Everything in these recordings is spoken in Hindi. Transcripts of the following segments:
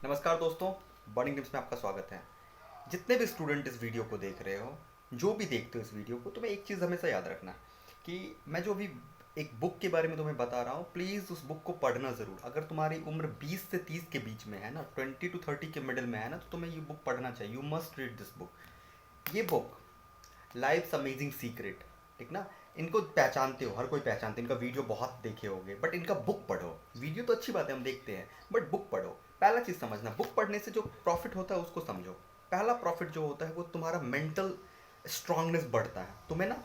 नमस्कार दोस्तों, बर्निंग टिप्स में आपका स्वागत है। जितने भी स्टूडेंट इस वीडियो को देख रहे हो, जो भी देखते हो इस वीडियो को, तुम्हें एक चीज़ हमेशा याद रखना कि मैं जो अभी एक बुक के बारे में तुम्हें बता रहा हूँ, प्लीज़ उस बुक को पढ़ना ज़रूर। अगर तुम्हारी उम्र 20 से 30 के बीच में है ना, 20 to 30 के मिडिल में है ना, तो तुम्हें ये बुक पढ़ना चाहिए। You must read this book. ये बुक लाइफ्स अमेजिंग सीक्रेट, ठीक ना। इनको पहचानते हो, हर कोई पहचानते हैं, इनका वीडियो बहुत देखे होंगे, बट इनका बुक पढ़ो। वीडियो तो अच्छी बात है, हम देखते हैं, बट बुक पढ़ो। पहला चीज़ समझना, बुक पढ़ने से जो प्रॉफिट होता है उसको समझो। पहला प्रॉफिट जो होता है वो तुम्हारा मेंटल स्ट्रांगनेस बढ़ता है। तुम्हें ना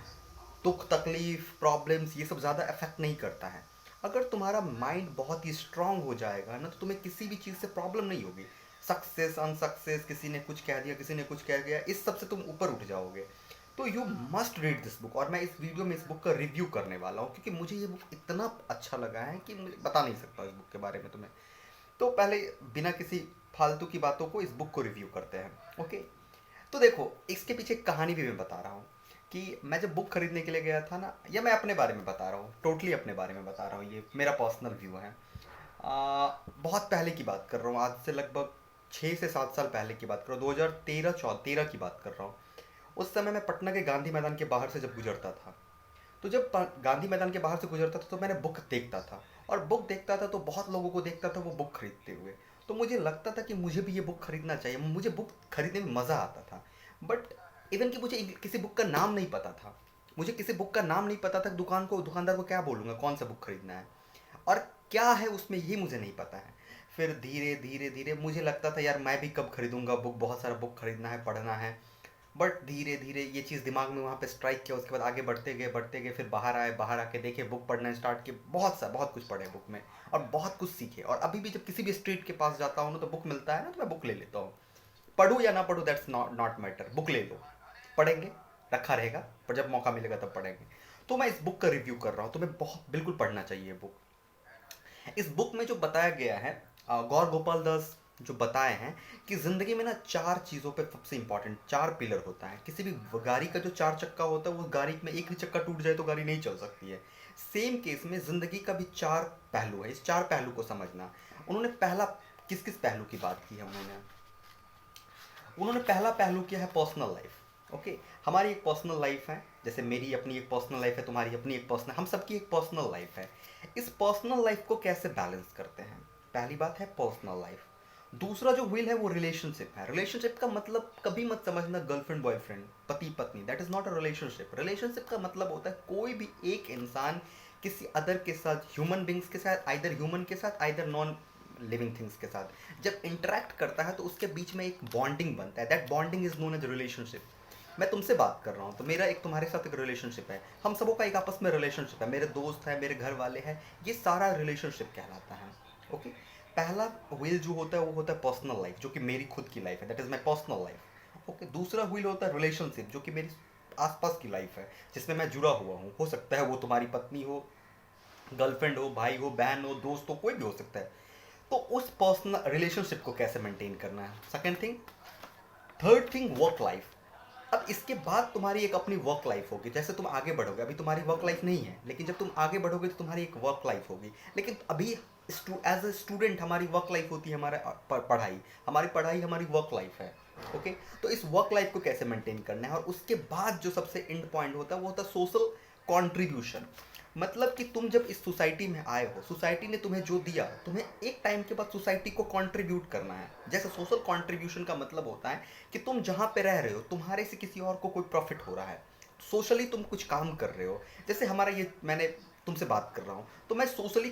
दुख तकलीफ प्रॉब्लम्स ये सब ज़्यादा अफेक्ट नहीं करता है। अगर तुम्हारा माइंड बहुत ही स्ट्रांग हो जाएगा ना, तो तुम्हें किसी भी चीज़ से प्रॉब्लम नहीं होगी। सक्सेस अनसक्सेस, किसी ने कुछ कह दिया, किसी ने कुछ कह दिया, इस सब से तुम ऊपर उठ जाओगे। तो you must read this book. और मैं इस वीडियो में इस बुक का रिव्यू करने वाला हूँ, क्योंकि मुझे ये बुक इतना अच्छा लगा है कि मुझे बता नहीं सकता इस बुक के बारे में तुम्हें। तो पहले बिना किसी फालतू की बातों को इस बुक को रिव्यू करते हैं। ओके, तो देखो, इसके पीछे एक कहानी भी मैं बता रहा हूँ कि मैं जब बुक खरीदने के लिए गया था ना, या मैं अपने बारे में बता रहा हूँ, टोटली अपने बारे में बता रहा हूँ, ये मेरा पर्सनल व्यू है। बहुत पहले की बात कर रहा हूँ, आज से लगभग 6 से 7 साल पहले की बात कर रहा हूँ, 2013 की बात कर रहा हूँ। उस समय मैं पटना के गांधी मैदान के बाहर से जब गुजरता था, तो जब गांधी मैदान के बाहर से गुजरता था तो मैंने बुक देखता था। और बुक देखता था तो बहुत लोगों को देखता था वो बुक खरीदते हुए। तो मुझे लगता था कि मुझे भी ये बुक खरीदना चाहिए, मुझे बुक खरीदने में मज़ा आता था। बट इवन कि मुझे किसी बुक का नाम नहीं पता था। मुझे किसी बुक का नाम नहीं पता था, दुकानदार को क्या बोलूँगा, कौन सा बुक खरीदना है और क्या है उसमें, ये मुझे नहीं पता है। फिर धीरे धीरे धीरे मुझे लगता था यार मैं भी कब खरीदूंगा बुक, बहुत सारा बुक खरीदना है, पढ़ना है। बट धीरे धीरे ये चीज़ दिमाग में वहाँ पे स्ट्राइक किया। उसके बाद आगे बढ़ते गए, फिर बाहर आए, बाहर आके देखे, बुक पढ़ना स्टार्ट किए, बहुत कुछ पढ़े बुक में और बहुत कुछ सीखे। और अभी भी जब किसी भी स्ट्रीट के पास जाता हूँ ना, तो बुक मिलता है ना, तो मैं बुक ले लेता हूँ। पढ़ूँ या ना पढ़ूँ, that's not not matter, book ले लो। पढ़ेंगे, रखा रहेगा, पर जब मौका मिलेगा तब पढ़ेंगे। तो मैं इस बुक का रिव्यू कर रहा हूँ, तुम्हें बहुत बिल्कुल पढ़ना चाहिए बुक। इस बुक में जो बताया गया है, गौर गोपाल दास जो बताए हैं कि ज़िंदगी में ना 4 चीज़ों पे सबसे इंपॉर्टेंट 4 पिलर होता है। किसी भी गाड़ी का जो 4 चक्का होता है, वो गाड़ी में एक भी चक्का टूट जाए तो गाड़ी नहीं चल सकती है। सेम केस में ज़िंदगी का भी 4 पहलू है, इस 4 पहलू को समझना। उन्होंने पहला किस किस पहलू की बात की है, उन्होंने पहला पहलू किया है पर्सनल लाइफ। ओके, हमारी एक पर्सनल लाइफ है, जैसे मेरी अपनी एक पर्सनल लाइफ है, तुम्हारी अपनी एक पर्सनल, हम सबकी एक पर्सनल लाइफ है। इस पर्सनल लाइफ को कैसे बैलेंस करते हैं, पहली बात है पर्सनल लाइफ। दूसरा जो व्हील है वो रिलेशनशिप है। रिलेशनशिप का मतलब कभी मत समझना गर्लफ्रेंड बॉयफ्रेंड, पति पत्नी, that is not a relationship. Relationship का मतलब होता है कोई भी एक इंसान किसी अदर के साथ, ह्यूमन बींग्स के साथ, आइदर ह्यूमन के साथ, आइदर नॉन लिविंग थिंग्स के साथ जब इंटरेक्ट करता है तो उसके बीच में एक बॉन्डिंग बनता है। That bonding is known as relationship. मैं तुमसे बात कर रहा हूँ तो मेरा एक तुम्हारे साथ एक रिलेशनशिप है, हम सबों का एक आपस में रिलेशनशिप है, मेरे दोस्त हैं, मेरे घर वाले हैं, ये सारा रिलेशनशिप कहलाता है। ओके, पहला व्हील जो होता है वो होता है पर्सनल लाइफ, जो कि मेरी खुद की लाइफ है, that is my personal life. Okay, दूसरा व्हील होता है रिलेशनशिप, जो कि मेरी आसपास की लाइफ है, जिसमें मैं जुड़ा हुआ हूँ। हो सकता है वो तुम्हारी पत्नी हो, गर्लफ्रेंड हो, भाई हो, बहन हो, दोस्त हो, कोई भी हो सकता है। तो उस पर्सनल रिलेशनशिप को कैसे मेंटेन करना है, second thing. Third thing, work life. अब इसके बाद तुम्हारी एक अपनी वर्क लाइफ होगी, जैसे तुम आगे बढ़ोगे, अभी तुम्हारी वर्क लाइफ नहीं है, लेकिन जब तुम आगे बढ़ोगे तो तुम्हारी एक वर्क लाइफ होगी। लेकिन अभी एज अ स्टूडेंट हमारी वर्क लाइफ होती है, हमारा पढ़ाई, हमारी पढ़ाई हमारी वर्क लाइफ है। ओके, तो इस वर्क लाइफ को कैसे मेंटेन करना है। और उसके बाद जो सबसे एंड पॉइंट होता है वो होता है सोशल कॉन्ट्रीब्यूशन। मतलब कि तुम जब इस सोसाइटी में आए हो, सोसाइटी ने तुम्हें जो दिया, तुम्हें एक टाइम के बाद सोसाइटी को कंट्रीब्यूट करना है। जैसे सोशल कंट्रीब्यूशन का मतलब होता है कि तुम जहाँ पे रह रहे हो, तुम्हारे से किसी और को कोई प्रॉफिट हो रहा है, सोशली तुम कुछ काम कर रहे हो। जैसे हमारा ये, मैंने तुमसे बात कर रहा हूँ तो मैं सोशली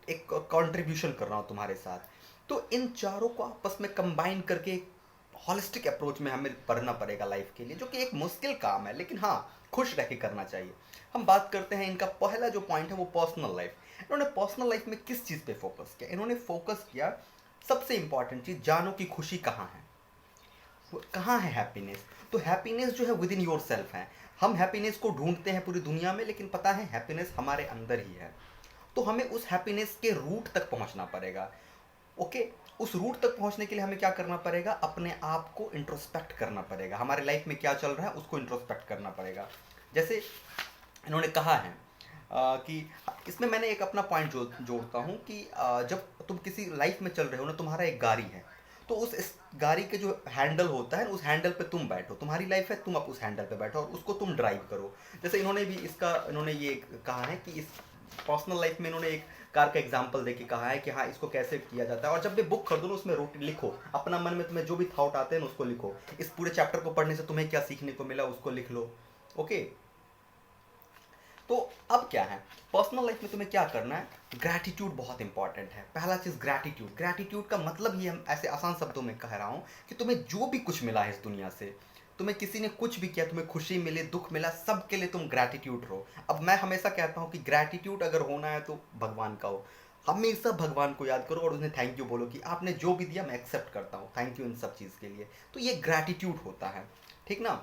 एक कंट्रीब्यूशन कर रहा हूँ तुम्हारे साथ। तो इन चारों को आपस में कंबाइन करके एक हॉलिस्टिक अप्रोच में हमें पढ़ना पड़ेगा लाइफ के लिए, जो कि एक मुश्किल काम है, लेकिन हाँ, खुश रह के करना चाहिए। हम बात करते हैं, इनका पहला जो पॉइंट है वो पर्सनल लाइफ। इन्होंने पर्सनल लाइफ में किस चीज़ पे फोकस किया, इन्होंने फोकस किया सबसे इंपॉर्टेंट चीज़, जानो कि खुशी कहाँ है, कहाँ है हैप्पीनेस। तो हैप्पीनेस जो है विद इन योर सेल्फ है। हम हैप्पीनेस को ढूंढते हैं पूरी दुनिया में, लेकिन पता है हैप्पीनेस हमारे अंदर ही है। तो हमें उस हैप्पीनेस के रूट तक पहुंचना पड़ेगा। ओके, उस रूट तक पहुंचने के लिए हमें क्या करना पड़ेगा, अपने आप को इंट्रोस्पेक्ट करना पड़ेगा, हमारे लाइफ में क्या चल रहा है उसको इंट्रोस्पेक्ट करना पड़ेगा। जैसे इन्होंने कहा है कि इसमें मैंने एक अपना पॉइंट जोड़ता हूँ कि जब तुम किसी लाइफ में चल रहे हो ना, तुम्हारा एक गाड़ी है, तो उस गाड़ी के जो हैंडल होता है उस हैंडल पे तुम बैठो, तुम्हारी लाइफ है, तुम अब उस हैंडल पे बैठो और उसको तुम ड्राइव करो। जैसे इन्होंने ये कहा है कि इस पर्सनल लाइफ में इन्होंने एक कार का एग्जाम्पल देके कहा है कि हाँ इसको कैसे किया जाता है। और जब भी बुक खरीदो ना उसमें लिखो, अपना मन में तुम्हें जो भी थॉट आते हैं ना उसको लिखो। इस पूरे चैप्टर को पढ़ने से तुम्हें क्या सीखने को मिला उसको लिख लो। ओके, तो अब क्या है, पर्सनल लाइफ में तुम्हें क्या करना है, ग्रैटिट्यूड बहुत इंपॉर्टेंट है। पहला चीज ग्रैटिट्यूड। ग्रैटिट्यूड का मतलब ही हम ऐसे आसान शब्दों में कह रहा हूं कि तुम्हें जो भी कुछ मिला है इस दुनिया से, तुम्हें किसी ने कुछ भी किया, तुम्हें खुशी मिली, दुख मिला, सबके लिए तुम ग्रैटिट्यूड रहो। अब मैं हमेशा कहता हूं कि ग्रैटिट्यूड अगर होना है तो भगवान का हो। हमेशा भगवान को याद करो और उन्हें थैंक यू बोलो कि आपने जो भी दिया मैं एक्सेप्ट करता हूँ, थैंक यू इन सब चीज़ के लिए। तो ये ग्रैटिट्यूड होता है, ठीक ना।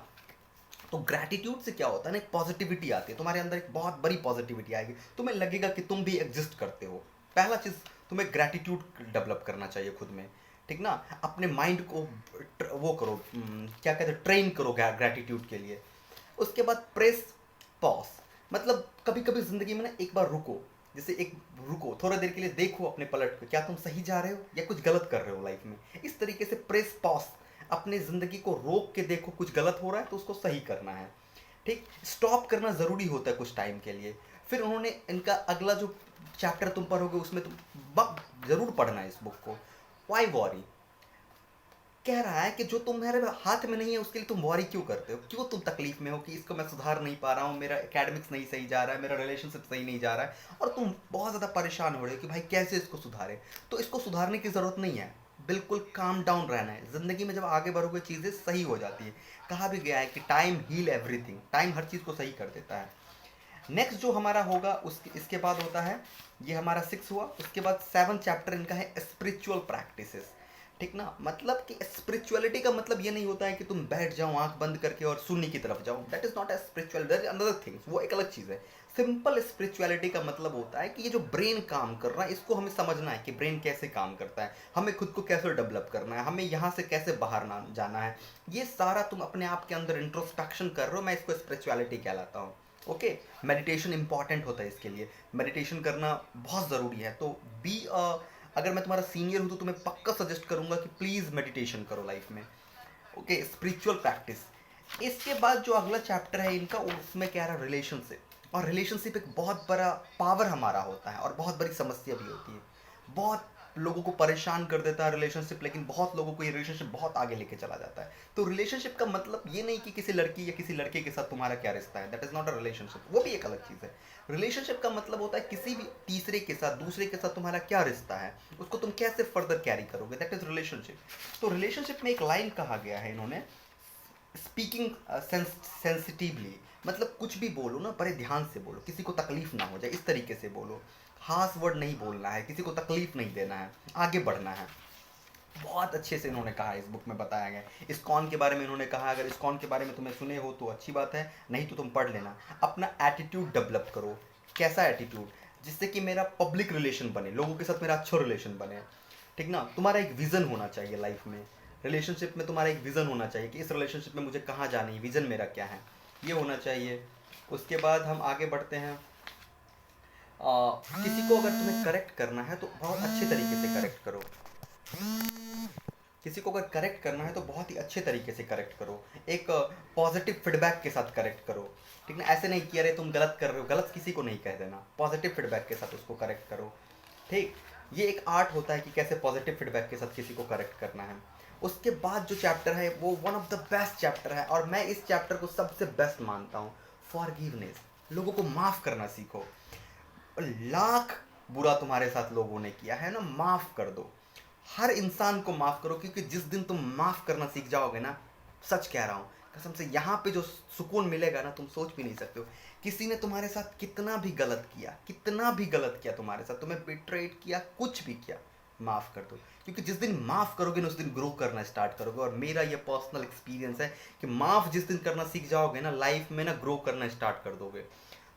तो ग्रैटिट्यूड से क्या होता है ना, एक पॉजिटिविटी आती है तुम्हारे अंदर, एक बहुत बड़ी पॉजिटिविटी आएगी, तुम्हें लगेगा कि तुम भी एग्जिस्ट करते हो। पहला चीज़, तुम्हें ग्रैटिट्यूड डेवलप करना चाहिए खुद में, ठीक ना। अपने माइंड को वो करो, क्या कहते हैं, ट्रेन करो ग्रैटिट्यूड के लिए। उसके बाद प्रेस पॉज, मतलब कभी कभी ज़िंदगी में ना एक बार रुको, जैसे एक रुको थोड़ा देर के लिए, देखो अपने पलट पे क्या तुम सही जा रहे हो या कुछ गलत कर रहे हो लाइफ में। इस तरीके से प्रेस पॉज, अपने ज़िंदगी को रोक के देखो, कुछ गलत हो रहा है तो उसको सही करना है, ठीक। स्टॉप करना ज़रूरी होता है कुछ टाइम के लिए। फिर उन्होंने इनका अगला जो चैप्टर तुम पढ़ोगे उसमें तुम ज़रूर पढ़ना है इस बुक को। वाई वॉरी, कह रहा है कि जो तुम्हारे हाथ में नहीं है उसके लिए तुम वॉरी क्यों करते हो, क्यों तुम तकलीफ में हो कि इसको मैं सुधार नहीं पा रहा हूँ, मेरा एकेडमिक्स नहीं सही जा रहा है, मेरा रिलेशनशिप सही नहीं जा रहा है, और तुम बहुत ज़्यादा परेशान हो रहे हो कि भाई कैसे इसको सुधारे। तो इसको सुधारने की ज़रूरत नहीं है, बिल्कुल काम डाउन रहना है। ज़िंदगी में जब आगे बढ़ोगे चीज़ें सही हो जाती है। कहा भी गया है कि टाइम हील एवरीथिंग, टाइम हर चीज़ को सही कर देता है। नेक्स्ट जो हमारा होगा इसके बाद होता है, ये हमारा 6 हुआ। उसके बाद 7 चैप्टर इनका है स्पिरिचुअल प्रैक्टिसेस, ठीक ना। मतलब कि स्पिरिचुअलिटी का मतलब ये नहीं होता है कि तुम बैठ जाओ आंख बंद करके और शून्य की तरफ जाओ, that is not a spiritual, that is another things, वो एक अलग चीज़ है। सिंपल स्पिरिचुअलिटी का मतलब होता है कि ये जो ब्रेन काम कर रहा है इसको हमें समझना है कि ब्रेन कैसे काम करता है, हमें खुद को कैसे डेवलप करना है, हमें यहाँ से कैसे बाहर ना जाना है। ये सारा तुम अपने आप के अंदर इंट्रोस्पेक्शन कर रहे हो, मैं इसको स्पिरिचुअलिटी कहलाता हूँ। ओके, मेडिटेशन इंपॉर्टेंट होता है इसके लिए, मेडिटेशन करना बहुत ज़रूरी है। तो बी अगर मैं तुम्हारा सीनियर हूँ तो तुम्हें पक्का सजेस्ट करूंगा कि प्लीज़ मेडिटेशन करो लाइफ में। Okay, spiritual practice. इसके बाद जो अगला चैप्टर है इनका, उसमें क्या रहा, रिलेशनशिप। और रिलेशनशिप एक बहुत बड़ा पावर हमारा होता है और बहुत बड़ी समस्या भी होती है। बहुत लोगों को परेशान कर देता है रिलेशनशिप, लेकिन बहुत लोगों को ये रिलेशनशिप बहुत आगे लेके चला जाता है। तो रिलेशनशिप का मतलब ये नहीं कि किसी लड़की या किसी लड़के के साथ तुम्हारा क्या रिश्ता है, that is not a relationship, वो भी एक अलग चीज़ है। रिलेशनशिप का मतलब होता है किसी भी तीसरे के साथ, दूसरे के साथ तुम्हारा क्या रिश्ता है, उसको तुम कैसे फर्दर कैरी करोगे, दैट इज रिलेशनशिप। तो रिलेशनशिप में एक लाइन कहा गया है इन्होंने, स्पीकिंग सेंसिटिवली, मतलब कुछ भी बोलो ना बड़े ध्यान से बोलो, किसी को तकलीफ ना हो जाए इस तरीके से बोलो। हार्श वर्ड नहीं बोलना है, किसी को तकलीफ नहीं देना है, आगे बढ़ना है। बहुत अच्छे से इन्होंने कहा, इस बुक में बताया गया। इस्कॉन के बारे में इन्होंने कहा, अगर इस्कॉन के बारे में तुम्हें सुने हो तो अच्छी बात है, नहीं तो तुम पढ़ लेना। अपना एटीट्यूड डेवलप करो। कैसा एटीट्यूड, जिससे कि मेरा पब्लिक रिलेशन बने, लोगों के साथ मेरा अच्छा रिलेशन बने, ठीक ना। तुम्हारा एक विज़न होना चाहिए लाइफ में, रिलेशनशिप में तुम्हारा एक विज़न होना चाहिए कि इस रिलेशनशिप में मुझे कहाँ जाना है, विज़न मेरा क्या है, ये होना चाहिए। उसके बाद हम आगे बढ़ते हैं। किसी को अगर तुम्हें करेक्ट करना है तो बहुत अच्छे तरीके से करेक्ट करो। किसी को अगर करेक्ट करना है तो बहुत ही अच्छे तरीके से करेक्ट करो, एक पॉजिटिव फीडबैक के साथ करेक्ट करो, ठीक ना। ऐसे नहीं कि अरे तुम गलत कर रहे हो, गलत किसी को नहीं कह देना, पॉजिटिव फीडबैक के साथ उसको करेक्ट करो, ठीक। ये एक आर्ट होता है कि कैसे पॉजिटिव फीडबैक के साथ किसी को करेक्ट करना है। उसके बाद जो चैप्टर है वो one of the best chapter है, और मैं इस चैप्टर को सबसे बेस्ट मानता हूँ, फॉरगिवनेस। लोगों को माफ़ करना सीखो। लाख बुरा तुम्हारे साथ लोगों ने किया है ना, माफ़ कर दो, हर इंसान को माफ़ करो, क्योंकि जिस दिन तुम माफ़ करना सीख जाओगे ना, सच कह रहा हूँ कसम से, यहाँ पे जो सुकून मिलेगा ना तुम सोच भी नहीं सकते हो। किसी ने तुम्हारे साथ कितना भी गलत किया, कितना भी गलत किया तुम्हारे साथ, तुम्हें बिट्रेट किया, कुछ भी किया, माफ़ कर दो। क्योंकि जिस दिन माफ़ करोगे ना उस दिन ग्रो करना स्टार्ट करोगे। और मेरा ये पर्सनल एक्सपीरियंस है कि माफ़ जिस दिन करना सीख जाओगे ना, लाइफ में ना ग्रो करना स्टार्ट कर दोगे।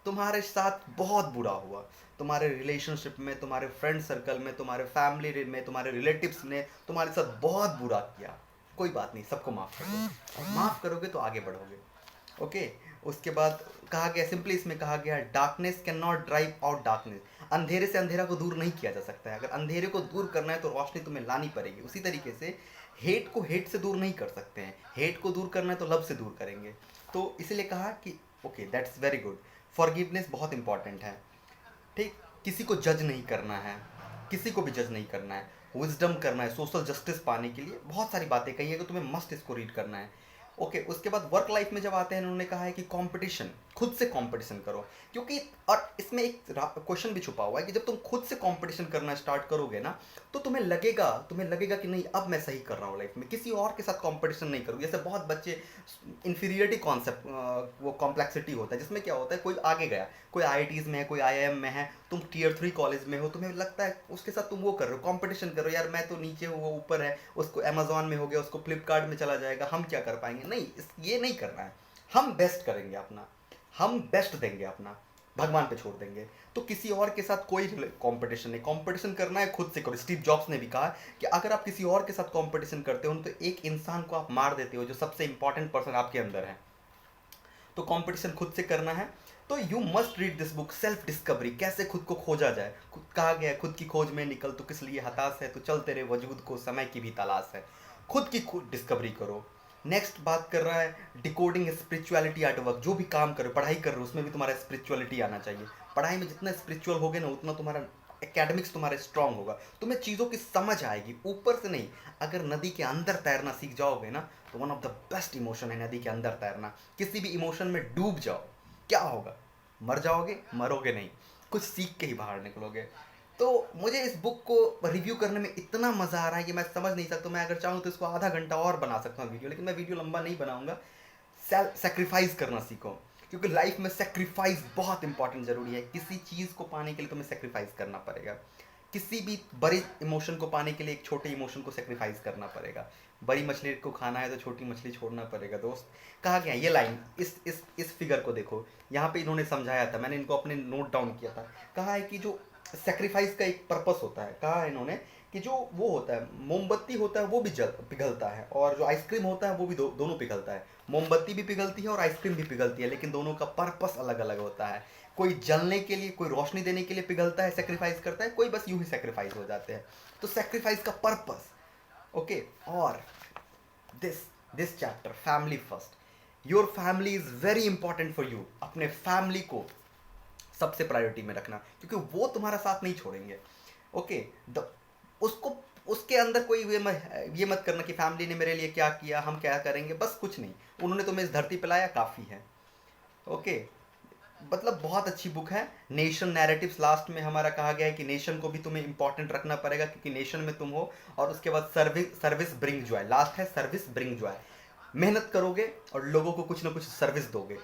तुम्हारे साथ बहुत बुरा हुआ, तुम्हारे रिलेशनशिप में, तुम्हारे फ्रेंड सर्कल में, तुम्हारे फैमिली में, तुम्हारे रिलेटिव्स ने तुम्हारे साथ बहुत बुरा किया, कोई बात नहीं, सबको माफ़ कर दो। माफ़ करोगे तो आगे बढ़ोगे। ओके, उसके बाद कहा गया, सिंपली इसमें कहा गया, darkness can not drive out darkness. अंधेरे से अंधेरा को दूर नहीं किया जा सकता है। अगर अंधेरे को दूर करना है तो रोशनी तुम्हें लानी पड़ेगी। उसी तरीके से हेट को हेट से दूर नहीं कर सकते हैं, हेट को दूर करना है तो लव से दूर करेंगे। तो इसलिए कहा कि okay that's very good. Forgiveness बहुत इंपॉर्टेंट है, ठीक। किसी को जज नहीं करना है, किसी को भी जज नहीं करना है, विजडम करना है, सोशल जस्टिस पाने के लिए बहुत सारी बातें कही है कि तुम्हें मस्ट इसको रीड करना है। ओके, उसके बाद वर्क लाइफ में जब आते हैं, उन्होंने कहा है कि कंपटीशन, खुद से कंपटीशन करो। क्योंकि और इसमें एक क्वेश्चन भी छुपा हुआ है कि जब तुम खुद से कंपटीशन करना स्टार्ट करोगे ना, तो तुम्हें लगेगा कि नहीं अब मैं सही कर रहा हूँ लाइफ में, किसी और के साथ कंपटीशन नहीं करूँ। जैसे बहुत बच्चे इन्फीरियरिटी कॉन्सेप्ट, वो कॉम्प्लेक्सिटी होता है जिसमें क्या होता है, कोई आगे गया, कोई आईआईटीज़ में है, कोई आईआईएम में है, तुम टीयर 3 कॉलेज में हो, तुम्हें लगता है उसके साथ तुम वो कर रहे हो, कंपटीशन कर रहे हो, यार मैं तो नीचे हूँ वो ऊपर है, उसको अमेजोन में हो गया, उसको फ्लिपकार्ट में चला जाएगा, हम क्या कर पाएंगे। नहीं, ये नहीं करना है। हम बेस्ट करेंगे अपना, हम बेस्ट देंगे अपना, भगवान पे छोड़ देंगे। तो किसी और के साथ कोई कंपटीशन नहीं, कंपटीशन करना है खुद से करो। स्टीव जॉब्स ने भी कहा कि अगर आप किसी और के साथ कंपटीशन करते हो तो एक इंसान को आप मार देते हो, जो सबसे इंपॉर्टेंट पर्सन आपके अंदर है। तो कंपटीशन खुद से करना है। तो you must read this book, self discovery, कैसे खुद को खोजा जाए। कहा गया है, खुद की खोज में निकल तो किस लिए हताश है, तो चल तेरे वजूद को समय की भी तलाश है। खुद की खुद डिस्कवरी करो। नेक्स्ट बात कर रहा है डिकोडिंग स्पिरिचुअलिटी एट वर्क। जो भी काम करो, पढ़ाई कर रहे हो, उसमें भी तुम्हारा स्पिरिचुअलिटी आना चाहिए। पढ़ाई में जितना स्पिरिचुअल होगे ना, उतना तुम्हारा एकेडमिक्स तुम्हारा स्ट्रांग होगा, तुम्हें चीज़ों की समझ आएगी, ऊपर से नहीं। अगर नदी के अंदर तैरना सीख जाओगे ना, तो one of the best emotion है नदी के अंदर तैरना। किसी भी इमोशन में डूब जाओ, क्या होगा, मर जाओगे, मरोगे नहीं, कुछ सीख के ही बाहर निकलोगे। तो मुझे इस बुक को रिव्यू करने में इतना मज़ा आ रहा है कि मैं समझ नहीं सकता। मैं अगर चाहूँ तो इसको आधा घंटा और बना सकता हूँ वीडियो, लेकिन मैं वीडियो लंबा नहीं बनाऊंगा। सेक्रीफाइस करना सीखो, क्योंकि लाइफ में सेक्रीफाइस बहुत इंपॉर्टेंट ज़रूरी है। किसी चीज़ को पाने के लिए तुम्हें सेक्रीफाइस करना पड़ेगा। किसी भी बड़े इमोशन को पाने के लिए एक छोटे इमोशन को सेक्रीफाइस करना पड़ेगा। बड़ी मछली को खाना है तो छोटी मछली छोड़ना पड़ेगा दोस्त। कहा गया ये लाइन, इस फिगर को देखो, यहाँ पे इन्होंने समझाया था, मैंने इनको अपने नोट डाउन किया था। कहा है कि जो सेक्रीफाइस का एक पर्पस होता है, कहा है इन्होंने कि जो वो होता है, मोमबत्ती होता है वो भी पिघलता है, और जो आइसक्रीम होता है वो भी दोनों पिघलता है। मोमबत्ती भी पिघलती है और आइसक्रीम भी पिघलती है, लेकिन दोनों का पर्पस अलग अलग होता है। कोई जलने के लिए, कोई रोशनी देने के लिए पिघलता है, सेक्रीफाइस करता है, कोई बस यूं ही सेक्रीफाइस हो जाते हैं। तो सेक्रीफाइस का पर्पस, ओके। और this this chapter, family first, your family is very important for you. अपने फैमिली को सबसे प्रायोरिटी में रखना, क्योंकि वो तुम्हारा साथ नहीं छोड़ेंगे। ओके, उसको उसके अंदर कोई ये मत करना कि फैमिली ने मेरे लिए क्या किया, हम क्या करेंगे, बस कुछ नहीं, उन्होंने तुम्हें इस धरती पे लाया, काफ़ी है। ओके, मतलब बहुत अच्छी बुक है। नेशन नैरेटिव्स, लास्ट में हमारा कहा गया है कि नेशन को भी तुम्हें इंपॉर्टेंट रखना पड़ेगा, क्योंकि नेशन में तुम हो। और उसके बाद सर्विस ब्रिंग जॉय, लास्ट है सर्विस ब्रिंग जॉय। मेहनत करोगे और लोगों को कुछ ना कुछ सर्विस दोगे,